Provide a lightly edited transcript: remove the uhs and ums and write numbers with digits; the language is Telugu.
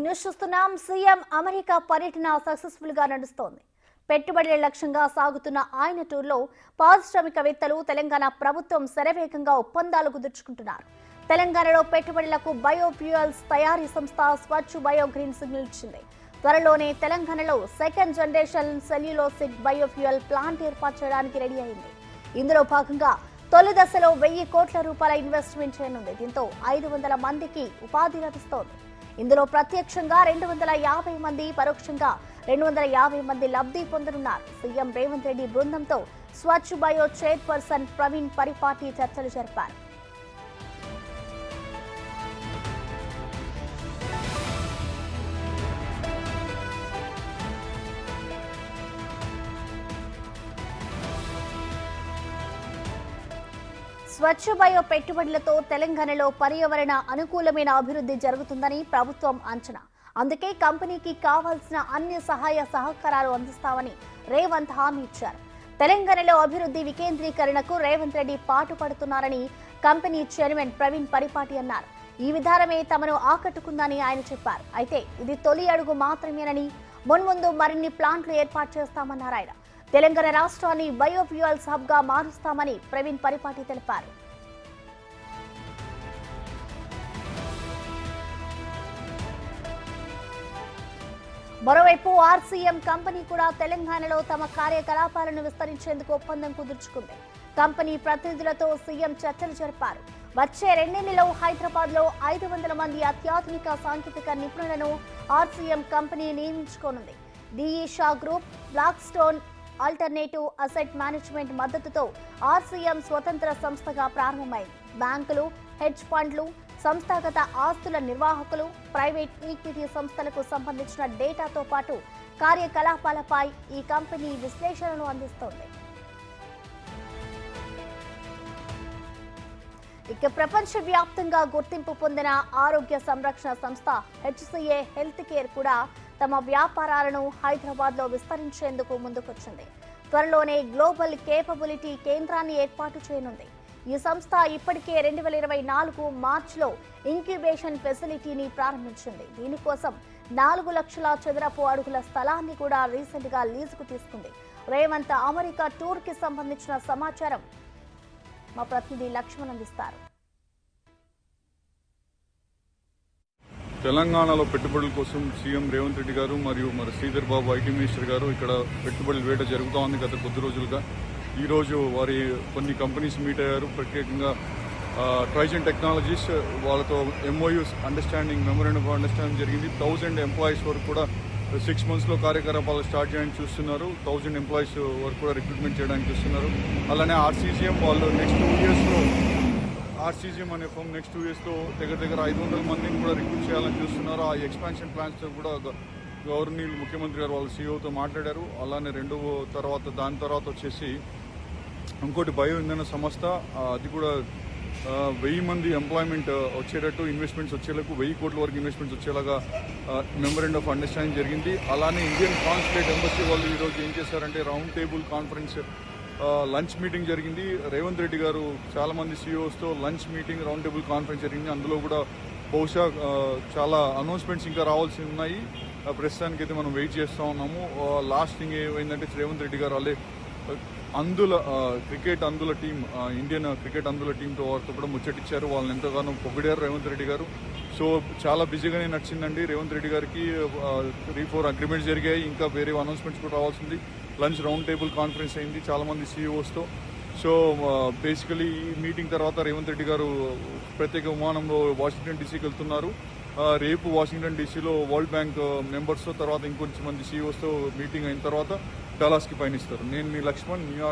న్యూస్ చూస్తున్నాం. సీఎం అమెరికా పర్యటన సక్సెస్ఫుల్ గా నడుస్తోంది. పెట్టుబడుల లక్ష్యంగా సాగుతున్న ఆయన టూర్లో పారిశ్రామికవేత్తలు తెలంగాణ ప్రభుత్వం శరవేగంగా ఒప్పందాలు కుదుర్చుకుంటున్నారు. తెలంగాణలో పెట్టుబడులకు బయోఫ్యూయల్స్ తయారీ సంస్థ స్వచ్ఛ బయో గ్రీన్ సిగ్నల్ ఇచ్చింది. త్వరలోనే తెలంగాణలో second generation cellulosic biofuel plant ఏర్పాటు చేయడానికి రెడీ అయింది. ఇందులో భాగంగా తొలి దశలో 1000 కోట్ల రూపాయల ఇన్వెస్ట్మెంట్ చేయనుంది. దీంతో 500 మందికి ఉపాధి లభిస్తోంది. ఇందులో ప్రత్యక్షంగా 250 మంది, పరోక్షంగా 250 మంది లబ్ధి పొందనున్నారు. సీఎం రేవంత్ రెడ్డి బృందంతో స్వచ్ఛ బయో చైర్పర్సన్ ప్రవీణ్ పరిపాటి చర్చలు జరిపారు. స్వచ్ఛ బయో పెట్టుబడులతో తెలంగాణలో పర్యావరణ అనుకూలమైన అభివృద్ధి జరుగుతుందని ప్రభుత్వం అంచనా. అందుకే కంపెనీకి కావాల్సిన అన్ని సహాయ సహకారాలు అందిస్తామని రేవంత్ హామీ ఇచ్చారు. తెలంగాణలో అభివృద్ధి వికేంద్రీకరణకు రేవంత్ రెడ్డి పాటుపడుతున్నారని కంపెనీ చైర్మన్ ప్రవీణ్ పరిపాటి అన్నారు. ఈ విధానమే తమను ఆకట్టుకుందని ఆయన చెప్పారు. అయితే ఇది తొలి అడుగు మాత్రమేనని, మున్ముందు మరిన్ని ప్లాంట్లు ఏర్పాటు చేస్తామన్నారు ఆయన. తెలంగాణ రాష్ట్రాన్ని బయోఫ్యూయల్స్ హబ్ గా మారుస్తామని ప్రవీణ్ పరిపాటి తెలిపారు. మరోవైపు ఆర్సీఎం కంపెనీ కూడా తెలంగాణలో తమ కార్యకలాపాలను విస్తరించేందుకు ఒప్పందం కుదుర్చుకుంది. కంపెనీ ప్రతినిధులతో సీఎం చర్చలు జరిపారు. వచ్చే 2 నెలల్లో హైదరాబాద్ లో 500 మంది అత్యాధునిక సాంకేతిక నిపుణులను ఆర్సీఎం కంపెనీ నియమించుకోనుంది. DE Shaw group, Blackstone alternative asset management మద్దతుతో ఆర్సీఎం స్వతంత్ర సంస్థగా ప్రారంభమైంది. బ్యాంకులు, హెడ్జ్ ఫండ్లు, సంస్థాగత ఆస్తుల నిర్వాహకులు, ప్రైవేట్ ఈక్విటీ సంస్థలకు సంబంధించిన డేటాతో పాటు కార్యకలాపాలపై ఈ కంపెనీ విశ్లేషణను అందిస్తోంది. ఇక ప్రపంచవ్యాప్తంగా గుర్తింపు పొందిన ఆరోగ్య సంరక్షణ సంస్థ హెచ్సిఏ హెల్త్ కేర్ కూడా తమ వ్యాపారాలను హైదరాబాద్ లో విస్తరించేందుకు ముందుకొచ్చింది. త్వరలోనే గ్లోబల్ కేపబిలిటీ కేంద్రాన్ని ఏర్పాటు చేయనుంది. ఈ సంస్థ ఇప్పటికే 2024 మార్చిలో ఇంక్యుబేషన్ ఫెసిలిటీని ప్రారంభించింది. దీనికోసం 4 లక్షల చదరపు అడుగుల స్థలాన్ని కూడా రీసెంట్ గా లీజుకు తీసుకుంది. రేవంత్ అమెరికా టూర్ కి సంబంధించిన సమాచారం మా ప్రతినిధి లక్ష్మణ్ అందిస్తారు. తెలంగాణలో పెట్టుబడుల కోసం సీఎం రేవంత్ రెడ్డి గారు మరియు శ్రీధర్ బాబు ఐటీ మినిస్టర్ గారు ఇక్కడ పెట్టుబడుల వేట జరుగుతూ ఉంది. గత కొద్ది రోజులుగా ఈరోజు వారి కొన్ని కంపెనీస్ మీట్ అయ్యారు. ప్రత్యేకంగా ట్రైజన్ టెక్నాలజీస్ వాళ్ళతో MoUs understanding memorandum of understanding జరిగింది. 1000 ఎంప్లాయీస్ వరకు కూడా 6 monthsలో కార్యకలాపాలు స్టార్ట్ చేయడానికి చూస్తున్నారు. 1000 ఎంప్లాయీస్ వరకు కూడా రిక్రూట్మెంట్ చేయడానికి చూస్తున్నారు. అలానే ఆర్సీజీఎం వాళ్ళు నెక్స్ట్ 2 yearsలో ఆర్సీజీఎం అనే ఫర్మ్ నెక్స్ట్ 2 yearsలో దగ్గర 500 మందిని కూడా రిక్రూట్ చేయాలని చూస్తున్నారు. ఆ ఎక్స్పాన్షన్ ప్లాన్స్తో కూడా గవర్నర్ ముఖ్యమంత్రి గారు వాళ్ళ సీఈఓతో మాట్లాడారు. అలానే దాని తర్వాత వచ్చేసి ఇంకోటి బయో ఇంధన సంస్థ, అది కూడా 1000 మంది ఎంప్లాయ్మెంట్ వచ్చేటట్టు ఇన్వెస్ట్మెంట్స్ వచ్చేలాగా 1000 కోట్ల వరకు ఇన్వెస్ట్మెంట్స్ వచ్చేలాగా మెమోరాండం ఆఫ్ అండర్స్టాండింగ్ జరిగింది. అలానే ఇండియన్ కాన్సులేట్ ఎంబసీ వాళ్ళు ఈరోజు ఏం చేశారంటే round table conference lunch meeting జరిగింది. రేవంత్ రెడ్డి గారు చాలా మంది సీఈఓస్తో lunch meeting, round table conference జరిగింది. అందులో కూడా బహుశా చాలా అనౌన్స్మెంట్స్ ఇంకా రావాల్సి ఉన్నాయి. ప్రస్తుతానికైతే మనం వెయిట్ చేస్తూ ఉన్నాము. లాస్ట్ థింగ్ ఏమైందంటే రేవంత్ రెడ్డి గారు వాళ్ళే క్రికెట్ అందుల టీం, ఇండియన్ క్రికెట్ అందుల టీంతో వారితో కూడా ముచ్చటిచ్చారు. వాళ్ళని ఎంతగానో పొగిడారు రేవంత్ రెడ్డి గారు. సో చాలా బిజీగానే నడిచిందండి రేవంత్ రెడ్డి గారికి. 3-4 అగ్రిమెంట్స్ జరిగాయి. ఇంకా వేరే అనౌన్స్మెంట్స్ కూడా రావాల్సింది. లంచ్ రౌండ్ టేబుల్ కాన్ఫరెన్స్ అయింది చాలామంది సీఈఓస్తో. సో బేసికలీ ఈ మీటింగ్ తర్వాత రేవంత్ రెడ్డి గారు ప్రత్యేక విమానంలో వాషింగ్టన్ డీసీకి వెళ్తున్నారు. రేపు వాషింగ్టన్ డీసీలో వరల్డ్ బ్యాంక్ మెంబర్స్తో, తర్వాత ఇంకొంచెం మంది సీఈఓస్తో మీటింగ్ అయిన తర్వాత డల్లాస్కి పయనిస్తారు. నేను మీ లక్ష్మణ్, న్యూయార్క్.